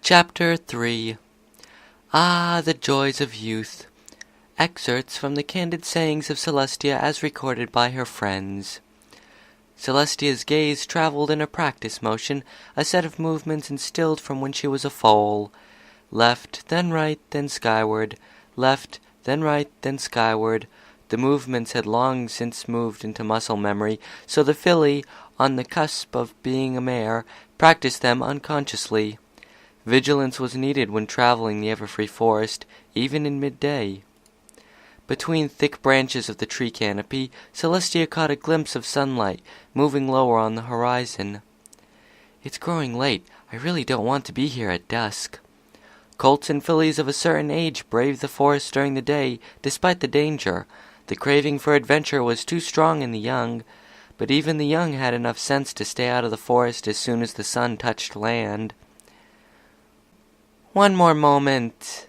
Chapter 3 Ah, the Joys of Youth. Excerpts from the candid sayings of Celestia as recorded by her friends. Celestia's gaze travelled in a practice motion, a set of movements instilled from when she was a foal. Left, then right, then skyward. Left, then right, then skyward. The movements had long since moved into muscle memory, so the filly, on the cusp of being a mare, practiced them unconsciously. Vigilance was needed when traveling the ever-free forest, even in midday. Between thick branches of the tree canopy, Celestia caught a glimpse of sunlight, moving lower on the horizon. "It's growing late. I really don't want to be here at dusk." Colts and fillies of a certain age braved the forest during the day, despite the danger. The craving for adventure was too strong in the young, but even the young had enough sense to stay out of the forest as soon as the sun touched land. "One more moment."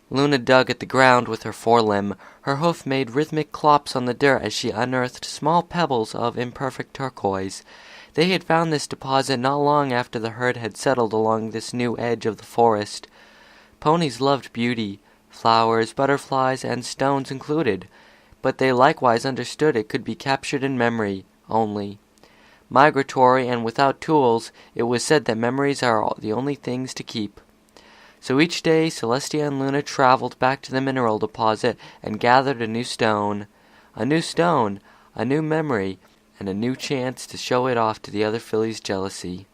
Luna dug at the ground with her forelimb. Her hoof made rhythmic clops on the dirt as she unearthed small pebbles of imperfect turquoise. They had found this deposit not long after the herd had settled along this new edge of the forest. Ponies loved beauty, flowers, butterflies, and stones included, but they likewise understood it could be captured in memory only. Migratory and without tools, it was said that memories are the only things to keep. So each day Celestia and Luna traveled back to the mineral deposit and gathered a new stone. A new stone, a new memory, and a new chance to show it off to the other fillies' jealousy.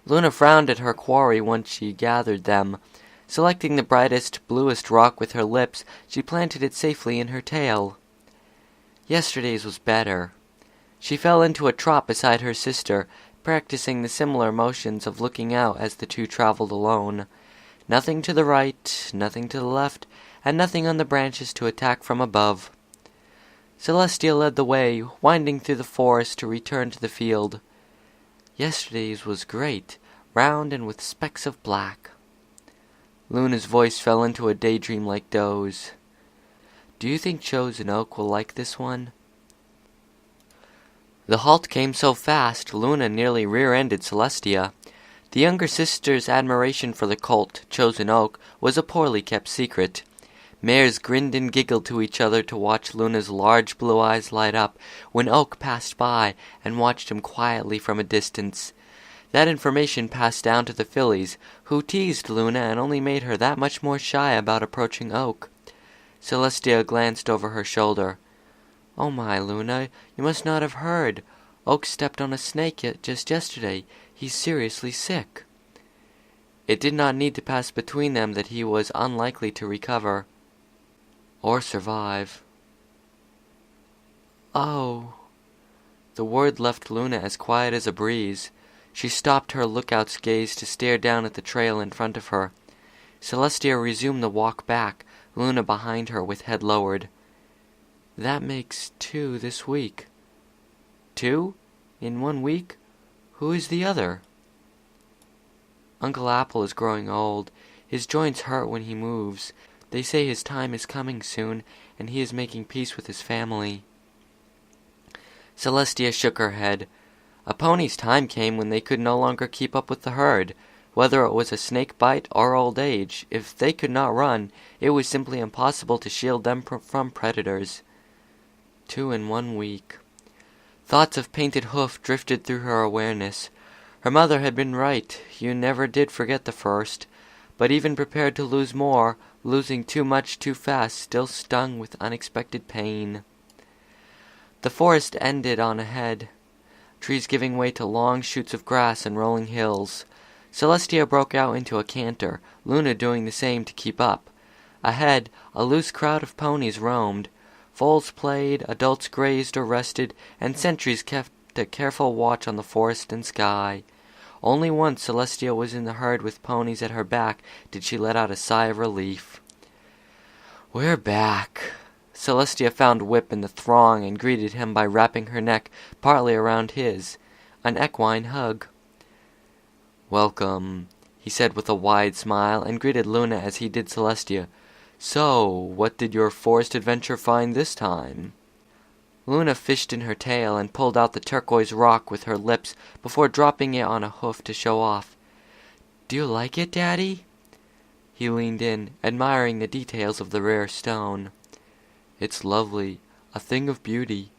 Luna frowned at her quarry once she gathered them. Selecting the brightest, bluest rock with her lips, she planted it safely in her tail. Yesterday's was better. She fell into a trot beside her sister, practicing the similar motions of looking out as the two traveled alone. Nothing to the right, nothing to the left, and nothing on the branches to attack from above. Celestia led the way, winding through the forest to return to the field. Yesterday's was great, round and with specks of black. Luna's voice fell into a daydream-like doze. "Do you think Chosen Oak will like this one?" The halt came so fast, Luna nearly rear-ended Celestia. The younger sister's admiration for the colt, Chosen Oak, was a poorly kept secret. Mares grinned and giggled to each other to watch Luna's large blue eyes light up when Oak passed by and watched him quietly from a distance. That information passed down to the fillies, who teased Luna and only made her that much more shy about approaching Oak. Celestia glanced over her shoulder. "Oh my, Luna, you must not have heard. Oak stepped on a snake just yesterday. He's seriously sick." It did not need to pass between them that he was unlikely to recover or survive. "Oh." The word left Luna as quiet as a breeze. She stopped her lookout's gaze to stare down at the trail in front of her. Celestia resumed the walk back, Luna behind her with head lowered. "That makes 2 this week." "2? In 1 week? Who is the other?" "Uncle Apple is growing old. His joints hurt when he moves. They say his time is coming soon, and he is making peace with his family." Celestia shook her head. A pony's time came when they could no longer keep up with the herd. Whether it was a snake bite or old age, if they could not run, it was simply impossible to shield them from predators. 2 in 1 week. Thoughts of Painted Hoof drifted through her awareness. Her mother had been right. You never did forget the first. But even prepared to lose more, losing too much too fast still stung with unexpected pain. The forest ended on ahead, trees giving way to long shoots of grass and rolling hills. Celestia broke out into a canter, Luna doing the same to keep up. Ahead, a loose crowd of ponies roamed. Foals played, adults grazed or rested, and sentries kept a careful watch on the forest and sky. Only once Celestia was in the herd with ponies at her back did she let out a sigh of relief. "We're back." Celestia found Whip in the throng and greeted him by wrapping her neck partly around his, an equine hug. "Welcome," he said with a wide smile, and greeted Luna as he did Celestia. "So, what did your forest adventure find this time?" Luna fished in her tail and pulled out the turquoise rock with her lips before dropping it on a hoof to show off. Do you like it, Daddy? He leaned in, admiring the details of the rare stone. It's lovely, a thing of beauty.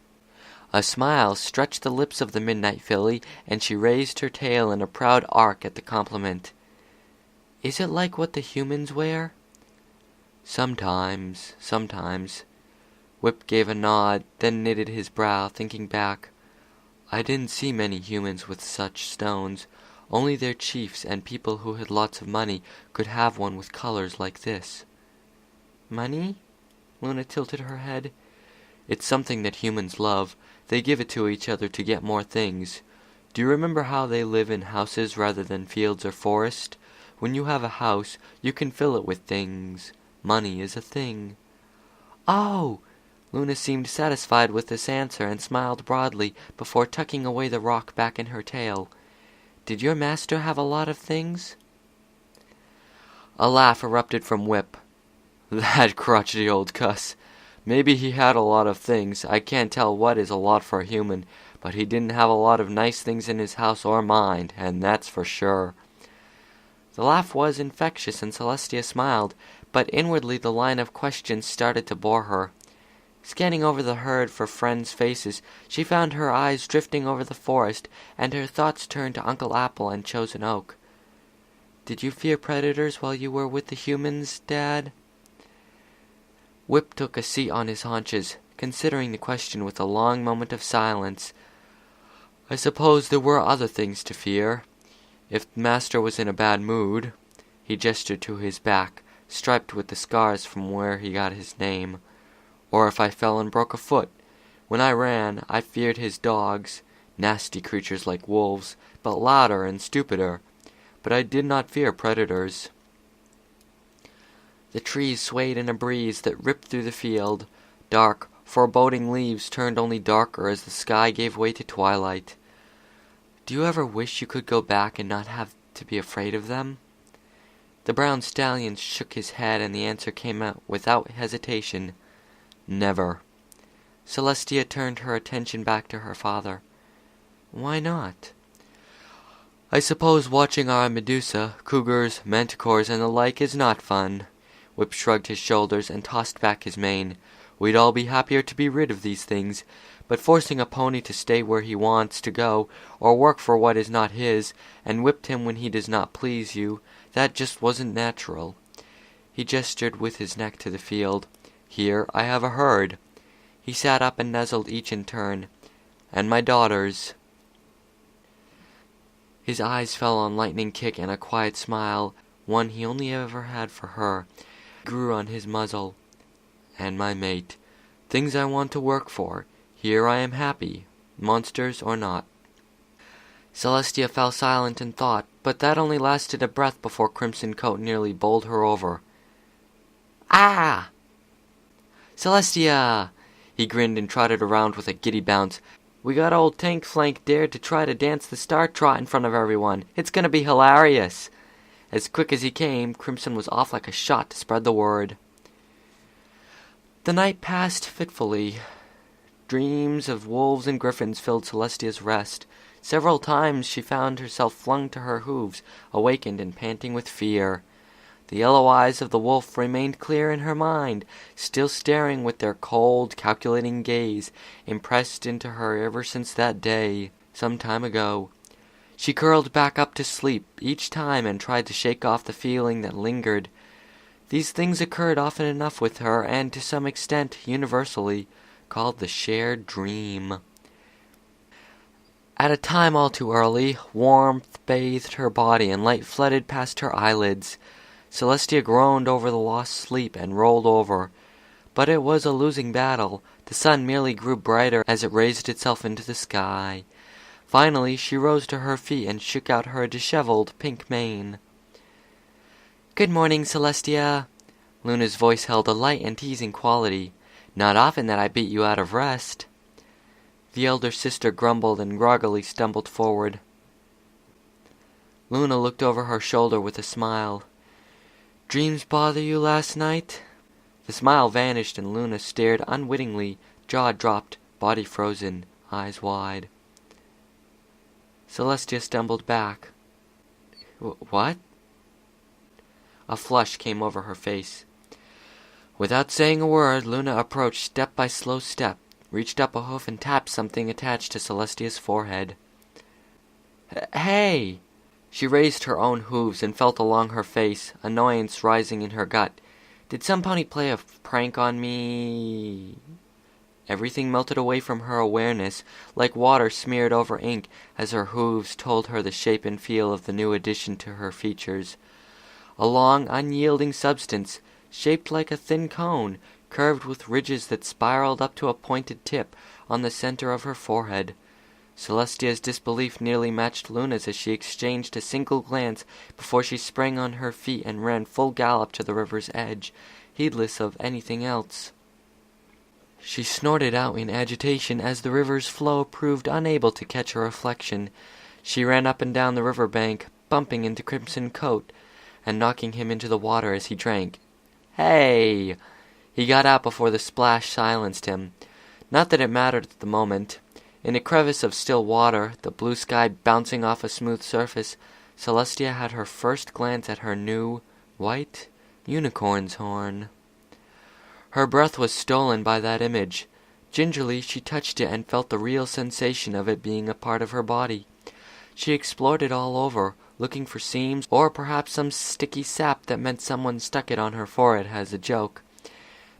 A smile stretched the lips of the midnight filly, and she raised her tail in a proud arc at the compliment. Is it like what the humans wear? Sometimes. Whip gave a nod, then knitted his brow, thinking back. I didn't see many humans with such stones. Only their chiefs and people who had lots of money could have one with colors like this. Money? Luna tilted her head. It's something that humans love. They give it to each other to get more things. Do you remember how they live in houses rather than fields or forest? When you have a house, you can fill it with things. Money is a thing. Oh! Luna seemed satisfied with this answer and smiled broadly before tucking away the rock back in her tail. Did your master have a lot of things? A laugh erupted from Whip. That crotchety old cuss. Maybe he had a lot of things. I can't tell what is a lot for a human, but he didn't have a lot of nice things in his house or mind, and that's for sure. The laugh was infectious, and Celestia smiled, but inwardly the line of questions started to bore her. Scanning over the herd for friends' faces, she found her eyes drifting over the forest, and her thoughts turned to Uncle Apple and Chosen Oak. Did you fear predators while you were with the humans, Dad? Whip took a seat on his haunches, considering the question with a long moment of silence. I suppose there were other things to fear. If Master was in a bad mood, he gestured to his back, striped with the scars from where he got his name. Or if I fell and broke a foot. When I ran, I feared his dogs, nasty creatures like wolves, but louder and stupider. But I did not fear predators. The trees swayed in a breeze that ripped through the field. Dark, foreboding leaves turned only darker as the sky gave way to twilight. Do you ever wish you could go back and not have to be afraid of them? The brown stallion shook his head, and the answer came out without hesitation. Never. Celestia turned her attention back to her father. Why not? I suppose watching our Medusa, cougars, manticores, and the like is not fun. Whip shrugged his shoulders and tossed back his mane. We'd all be happier to be rid of these things, but forcing a pony to stay where he wants to go, or work for what is not his, and whipped him when he does not please you, that just wasn't natural. He gestured with his neck to the field. Here I have a herd. He sat up and nuzzled each in turn. And my daughters. His eyes fell on Lightning Kick, and a quiet smile, one he only ever had for her, grew on his muzzle. And my mate. Things I want to work for. Here I am happy, monsters or not. Celestia fell silent in thought, but that only lasted a breath before Crimson Coat nearly bowled her over. Ah! Celestia! He grinned and trotted around with a giddy bounce. We got old Tank Flank dared to try to dance the Star Trot in front of everyone. It's gonna be hilarious. As quick as he came, Crimson was off like a shot to spread the word. The night passed fitfully. Dreams of wolves and griffins filled Celestia's rest. Several times she found herself flung to her hooves, awakened and panting with fear. The yellow eyes of the wolf remained clear in her mind, still staring with their cold, calculating gaze, impressed into her ever since that day, some time ago. She curled back up to sleep each time and tried to shake off the feeling that lingered. These things occurred often enough with her, and to some extent universally, called the shared dream. At a time all too early, warmth bathed her body and light flooded past her eyelids. Celestia groaned over the lost sleep and rolled over. But it was a losing battle. The sun merely grew brighter as it raised itself into the sky. Finally, she rose to her feet and shook out her disheveled pink mane. Good morning, Celestia. Luna's voice held a light and teasing quality. Not often that I beat you out of rest. The elder sister grumbled and groggily stumbled forward. Luna looked over her shoulder with a smile. Dreams bother you last night? The smile vanished and Luna stared unwittingly, jaw dropped, body frozen, eyes wide. Celestia stumbled back. What? A flush came over her face. Without saying a word, Luna approached step by slow step, reached up a hoof and tapped something attached to Celestia's forehead. Hey! She raised her own hooves and felt along her face, annoyance rising in her gut. Did some pony play a prank on me? Everything melted away from her awareness, like water smeared over ink, as her hooves told her the shape and feel of the new addition to her features. A long, unyielding substance, shaped like a thin cone, curved with ridges that spiraled up to a pointed tip on the center of her forehead. Celestia's disbelief nearly matched Luna's as she exchanged a single glance before she sprang on her feet and ran full gallop to the river's edge, heedless of anything else. She snorted out in agitation as the river's flow proved unable to catch her reflection. She ran up and down the river bank, bumping into Crimson Coat and knocking him into the water as he drank. Hey! He got out before the splash silenced him. Not that it mattered at the moment. In a crevice of still water, the blue sky bouncing off a smooth surface, Celestia had her first glance at her new, white unicorn's horn. Her breath was stolen by that image. Gingerly she touched it and felt the real sensation of it being a part of her body. She explored it all over, looking for seams, or perhaps some sticky sap that meant someone stuck it on her forehead as a joke.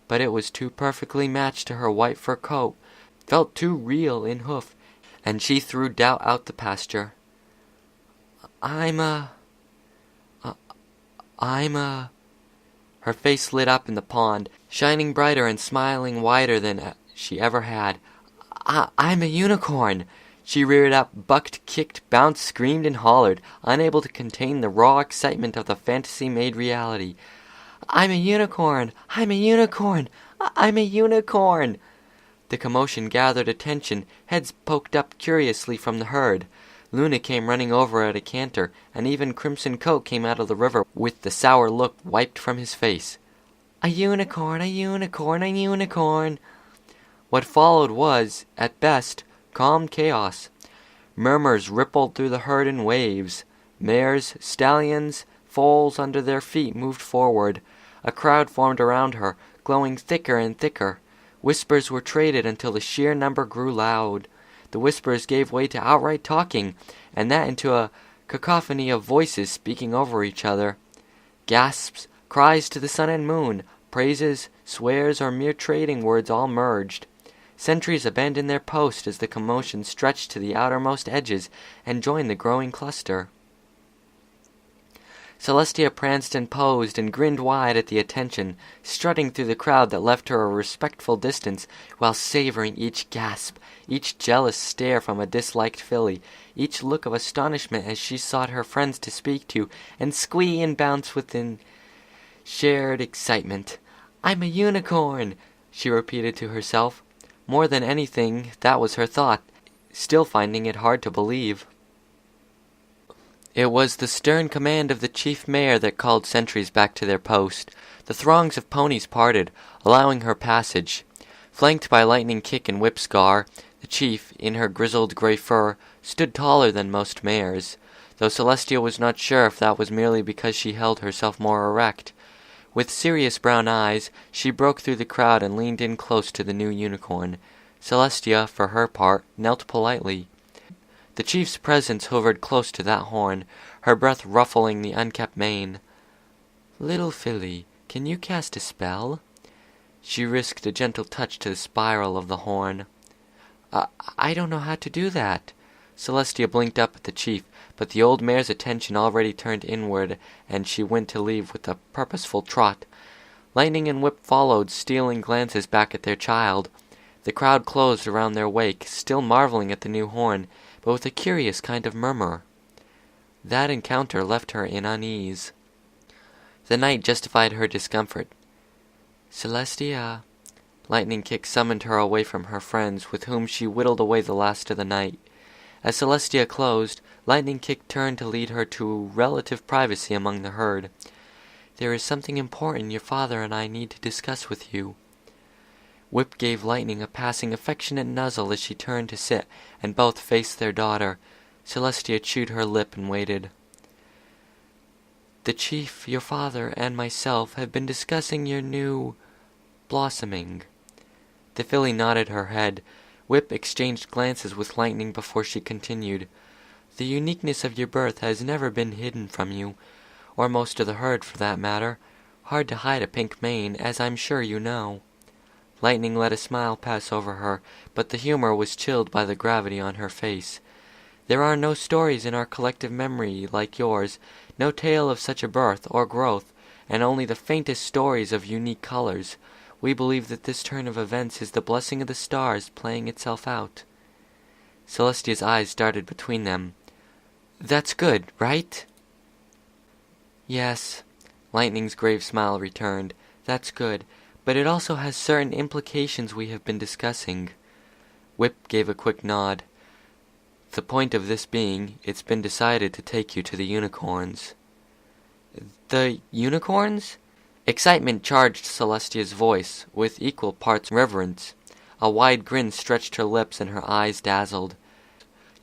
But it was too perfectly matched to her white fur coat, felt too real in hoof, and she threw doubt out the pasture. I'm a... Her face lit up in the pond, shining brighter and smiling wider than she ever had. I'm a unicorn! She reared up, bucked, kicked, bounced, screamed, and hollered, unable to contain the raw excitement of the fantasy made reality. I'm a unicorn! I'm a unicorn! I'm a unicorn! The commotion gathered attention, heads poked up curiously from the herd. Luna came running over at a canter, and even Crimson Coat came out of the river with the sour look wiped from his face. A unicorn, a unicorn, a unicorn! What followed was, at best, calm chaos. Murmurs rippled through the herd in waves. Mares, stallions, foals under their feet moved forward. A crowd formed around her, glowing thicker and thicker. Whispers were traded until the sheer number grew loud. The whispers gave way to outright talking, and that into a cacophony of voices speaking over each other. Gasps, cries to the sun and moon, praises, swears, or mere trading words all merged. Sentries abandoned their post as the commotion stretched to the outermost edges and joined the growing cluster. Celestia pranced and posed and grinned wide at the attention, strutting through the crowd that left her a respectful distance, while savoring each gasp, each jealous stare from a disliked filly, each look of astonishment as she sought her friends to speak to, and squee and bounce within shared excitement. I'm a unicorn, she repeated to herself. More than anything, that was her thought, still finding it hard to believe. It was the stern command of the chief mare that called sentries back to their post. The throngs of ponies parted, allowing her passage. Flanked by Lightning Kick and Whip Scar, the chief, in her grizzled gray fur, stood taller than most mares, though Celestia was not sure if that was merely because she held herself more erect. With serious brown eyes, she broke through the crowd and leaned in close to the new unicorn. Celestia, for her part, knelt politely. The chief's presence hovered close to that horn, her breath ruffling the unkempt mane. "Little filly, can you cast a spell?" She risked a gentle touch to the spiral of the horn. I don't know how to do that." Celestia blinked up at the chief, but the old mare's attention already turned inward, and she went to leave with a purposeful trot. Lightning and Whip followed, stealing glances back at their child. The crowd closed around their wake, still marveling at the new horn, but with a curious kind of murmur. That encounter left her in unease. The night justified her discomfort. "Celestia." Lightning Kick summoned her away from her friends, with whom she whittled away the last of the night. As Celestia closed, Lightning Kick turned to lead her to relative privacy among the herd. "There is something important your father and I need to discuss with you." Whip gave Lightning a passing affectionate nuzzle as she turned to sit, and both faced their daughter. Celestia chewed her lip and waited. The chief, your father, and myself have been discussing your new blossoming. The filly nodded her head. Whip exchanged glances with Lightning before she continued. The uniqueness of your birth has never been hidden from you, or most of the herd for that matter. Hard to hide a pink mane, as I'm sure you know. Lightning let a smile pass over her, but the humor was chilled by the gravity on her face. There are no stories in our collective memory like yours, no tale of such a birth or growth, and only the faintest stories of unique colors. We believe that this turn of events is the blessing of the stars playing itself out. Celestia's eyes darted between them. That's good, right? Yes. Lightning's grave smile returned. That's good, but it also has certain implications we have been discussing. Whip gave a quick nod. The point of this being, it's been decided to take you to the unicorns. The unicorns? Excitement charged Celestia's voice, with equal parts reverence. A wide grin stretched her lips and her eyes dazzled.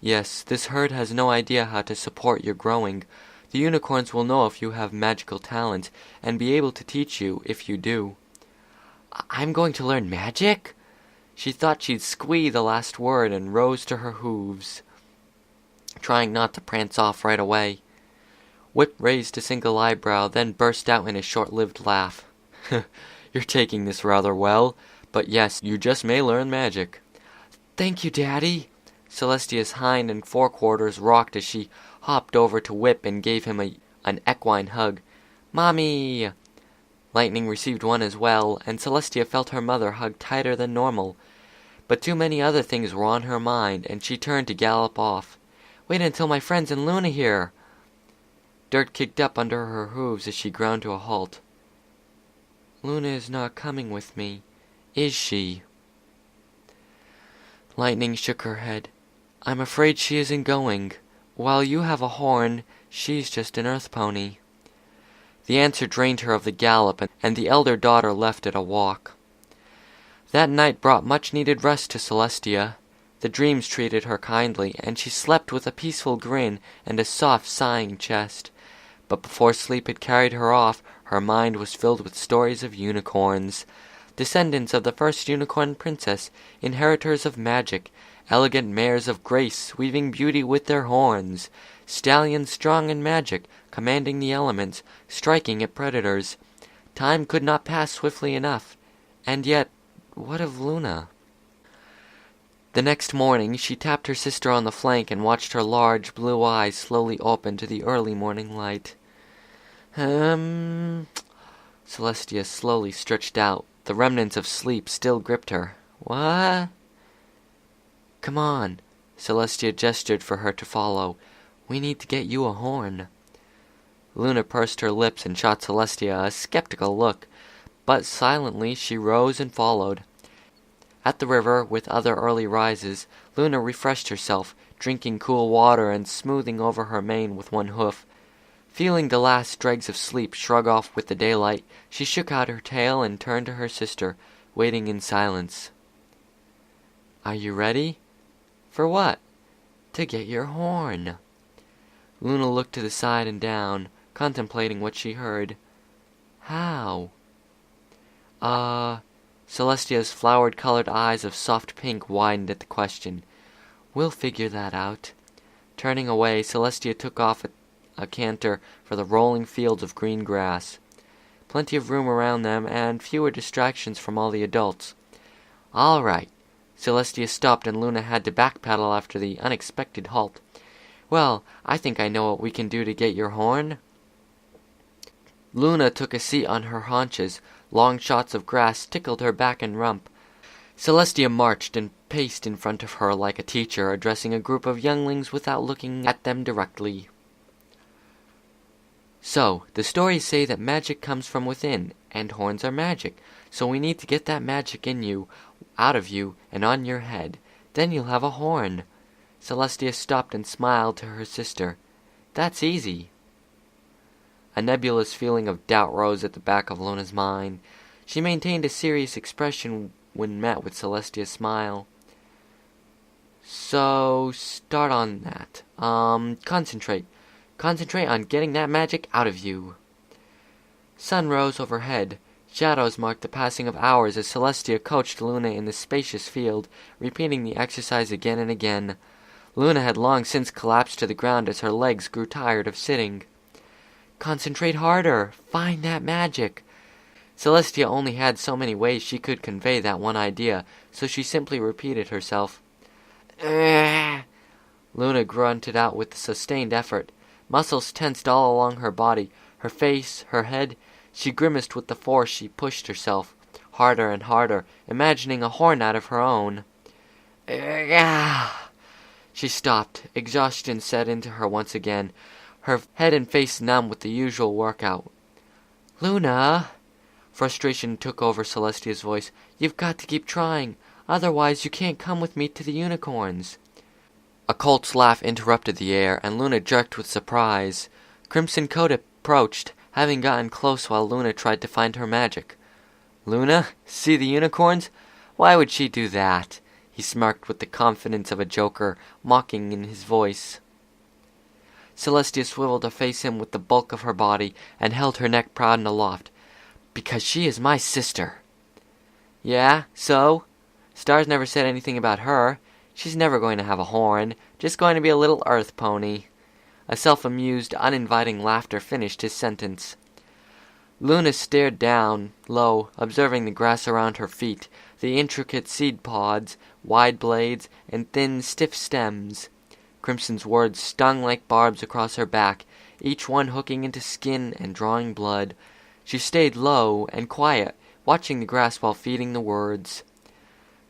Yes, this herd has no idea how to support your growing. The unicorns will know if you have magical talent, and be able to teach you if you do. I'm going to learn magic? She thought she'd squee the last word and rose to her hooves, trying not to prance off right away. Whip raised a single eyebrow, then burst out in a short-lived laugh. You're taking this rather well, but yes, you just may learn magic. Thank you, Daddy. Celestia's hind and forequarters rocked as she hopped over to Whip and gave him an equine hug. Mommy! Lightning received one as well, and Celestia felt her mother hug tighter than normal. But too many other things were on her mind, and she turned to gallop off. Wait until my friends and Luna hear! Dirt kicked up under her hooves as she ground to a halt. Luna is not coming with me, is she? Lightning shook her head. I'm afraid she isn't going. While you have a horn, she's just an earth pony. The answer drained her of the gallop, and the elder daughter left at a walk. That night brought much-needed rest to Celestia. The dreams treated her kindly, and she slept with a peaceful grin and a soft, sighing chest. But before sleep had carried her off, her mind was filled with stories of unicorns. Descendants of the first unicorn princess, inheritors of magic, elegant mares of grace, weaving beauty with their horns, stallions strong in magic, commanding the elements, striking at predators. Time could not pass swiftly enough. And yet, what of Luna? The next morning, she tapped her sister on the flank and watched her large blue eyes slowly open to the early morning light. Celestia slowly stretched out. The remnants of sleep still gripped her. What? Come on. Celestia gestured for her to follow. We need to get you a horn. Luna pursed her lips and shot Celestia a skeptical look, but silently she rose and followed. At the river, with other early rises, Luna refreshed herself, drinking cool water and smoothing over her mane with one hoof. Feeling the last dregs of sleep shrug off with the daylight, she shook out her tail and turned to her sister, waiting in silence. Are you ready? For what? To get your horn. Luna looked to the side and down, contemplating what she heard. How? Celestia's flowered-colored eyes of soft pink widened at the question. We'll figure that out. Turning away, Celestia took off a canter for the rolling fields of green grass. Plenty of room around them, and fewer distractions from all the adults. All right. Celestia stopped, and Luna had to backpedal after the unexpected halt. Well, I think I know what we can do to get your horn. Luna took a seat on her haunches. Long shots of grass tickled her back and rump. Celestia marched and paced in front of her like a teacher addressing a group of younglings without looking at them directly. So, the stories say that magic comes from within, and horns are magic, so we need to get that magic in you, out of you, and on your head. Then you'll have a horn. Celestia stopped and smiled to her sister. That's easy. A nebulous feeling of doubt rose at the back of Luna's mind. She maintained a serious expression when met with Celestia's smile. So, start on that. Concentrate. Concentrate on getting that magic out of you. Sun rose overhead. Shadows marked the passing of hours as Celestia coached Luna in the spacious field, repeating the exercise again and again. Luna had long since collapsed to the ground as her legs grew tired of sitting. Concentrate harder. Find that magic. Celestia only had so many ways she could convey that one idea, so she simply repeated herself. Luna grunted out with sustained effort. Muscles tensed all along her body, her face, her head. She grimaced with the force she pushed herself, harder and harder, imagining a horn out of her own. She stopped. Exhaustion set into her once again, her head and face numb with the usual workout. Luna! Frustration took over Celestia's voice. You've got to keep trying. Otherwise you can't come with me to the unicorns. A colt's laugh interrupted the air, and Luna jerked with surprise. Crimson Coat approached, having gotten close while Luna tried to find her magic. Luna? See the unicorns? Why would she do that? He smirked with the confidence of a joker, mocking in his voice. Celestia swiveled to face him with the bulk of her body, and held her neck proud and aloft. Because she is my sister. Yeah, so? Stars never said anything about her. She's never going to have a horn, just going to be a little earth pony. A self-amused, uninviting laughter finished his sentence. Luna stared down, low, observing the grass around her feet, the intricate seed pods, wide blades, and thin, stiff stems. Crimson's words stung like barbs across her back, each one hooking into skin and drawing blood. She stayed low and quiet, watching the grass while feeding the words.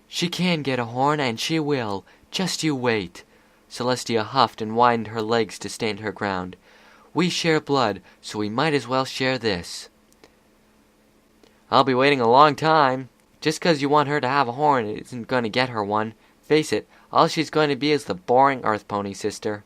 She can get a horn, and she will. Just you wait. Celestia huffed and widened her legs to stand her ground. We share blood, so we might as well share this. I'll be waiting a long time. Just 'cause you want her to have a horn isn't going to get her one. Face it, all she's going to be is the boring earth pony sister.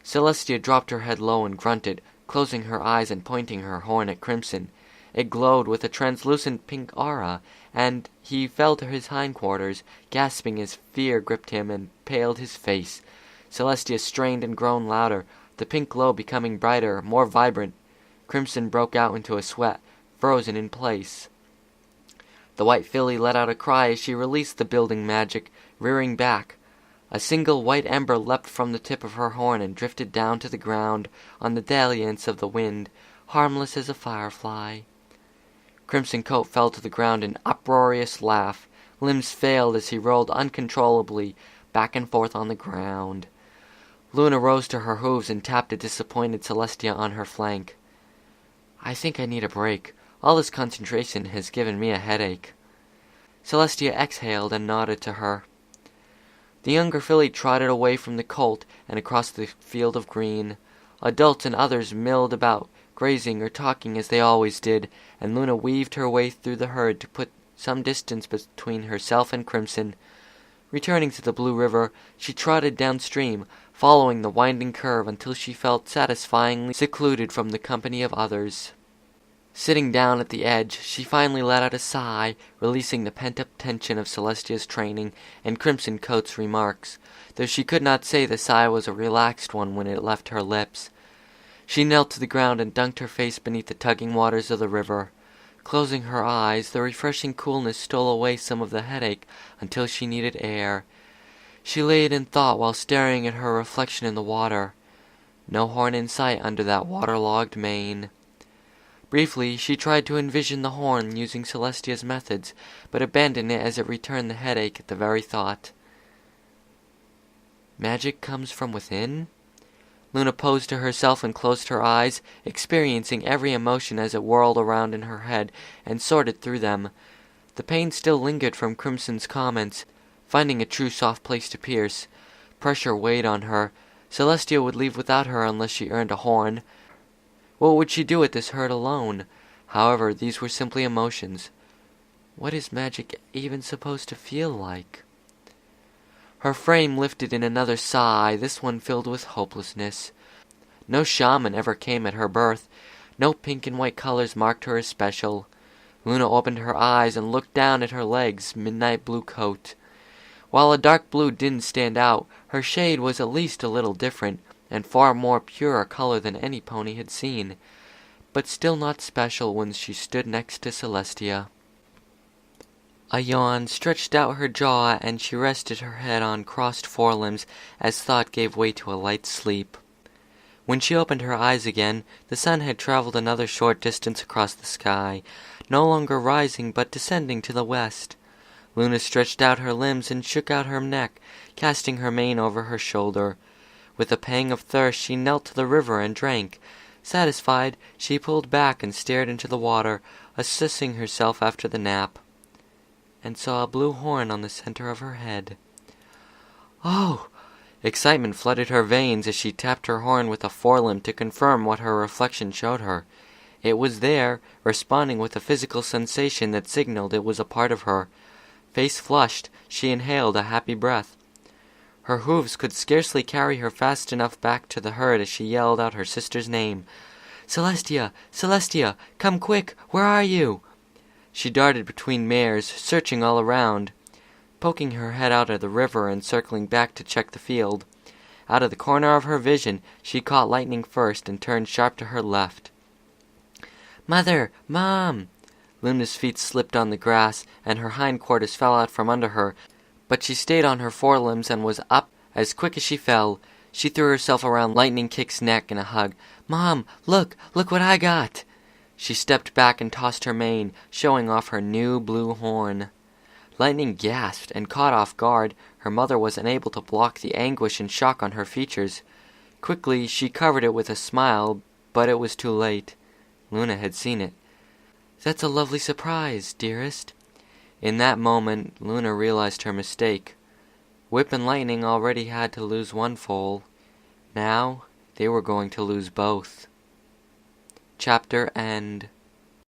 Celestia dropped her head low and grunted, closing her eyes and pointing her horn at Crimson. It glowed with a translucent pink aura, and he fell to his hindquarters, gasping as fear gripped him and paled his face. Celestia strained and groaned louder, the pink glow becoming brighter, more vibrant. Crimson broke out into a sweat, frozen in place. The white filly let out a cry as she released the building magic, rearing back. A single white ember leapt from the tip of her horn and drifted down to the ground on the dalliance of the wind, harmless as a firefly. Crimson Coat fell to the ground in uproarious laugh. Limbs failed as he rolled uncontrollably back and forth on the ground. Luna rose to her hooves and tapped a disappointed Celestia on her flank. I think I need a break. All this concentration has given me a headache. Celestia exhaled and nodded to her. The younger filly trotted away from the colt and across the field of green. Adults and others milled about, grazing or talking as they always did, and Luna weaved her way through the herd to put some distance between herself and Crimson. Returning to the Blue River, she trotted downstream, following the winding curve until she felt satisfyingly secluded from the company of others. Sitting down at the edge, she finally let out a sigh, releasing the pent-up tension of Celestia's training and Crimson Coat's remarks, though she could not say the sigh was a relaxed one when it left her lips. She knelt to the ground and dunked her face beneath the tugging waters of the river. Closing her eyes, the refreshing coolness stole away some of the headache until she needed air. She laid in thought while staring at her reflection in the water. No horn in sight under that waterlogged mane. Briefly, she tried to envision the horn using Celestia's methods, but abandoned it as it returned the headache at the very thought. Magic comes from within? Luna posed to herself and closed her eyes, experiencing every emotion as it whirled around in her head, and sorted through them. The pain still lingered from Crimson's comments, finding a true soft place to pierce. Pressure weighed on her. Celestia would leave without her unless she earned a horn. What would she do with this herd alone? However, these were simply emotions. What is magic even supposed to feel like? Her frame lifted in another sigh, this one filled with hopelessness. No shaman ever came at her birth. No pink and white colors marked her as special. Luna opened her eyes and looked down at her legs, midnight blue coat. While a dark blue didn't stand out, her shade was at least a little different, and far more pure a color than any pony had seen, but still not special when she stood next to Celestia. A yawn stretched out her jaw, and she rested her head on crossed forelimbs as thought gave way to a light sleep. When she opened her eyes again, the sun had traveled another short distance across the sky, no longer rising but descending to the west. Luna stretched out her limbs and shook out her neck, casting her mane over her shoulder. With a pang of thirst she knelt to the river and drank. Satisfied, she pulled back and stared into the water, assessing herself after the nap, and saw a blue horn on the center of her head. "Oh!" Excitement flooded her veins as she tapped her horn with a forelimb to confirm what her reflection showed her. It was there, responding with a physical sensation that signaled it was a part of her. Face flushed, she inhaled a happy breath. Her hooves could scarcely carry her fast enough back to the herd as she yelled out her sister's name. "Celestia! Celestia! Come quick! Where are you?" She darted between mares, searching all around, poking her head out of the river and circling back to check the field. Out of the corner of her vision, she caught Lightning first and turned sharp to her left. "Mother! Mom!" Luna's feet slipped on the grass, and her hindquarters fell out from under her, but she stayed on her forelimbs and was up as quick as she fell. She threw herself around Lightning Kick's neck in a hug. "Mom, look what I got!" She stepped back and tossed her mane, showing off her new blue horn. Lightning gasped and caught off guard. Her mother was unable to block the anguish and shock on her features. Quickly, she covered it with a smile, but it was too late. Luna had seen it. "That's a lovely surprise, dearest." In that moment, Luna realized her mistake. Whip and Lightning already had to lose one foal. Now, they were going to lose both. Chapter End.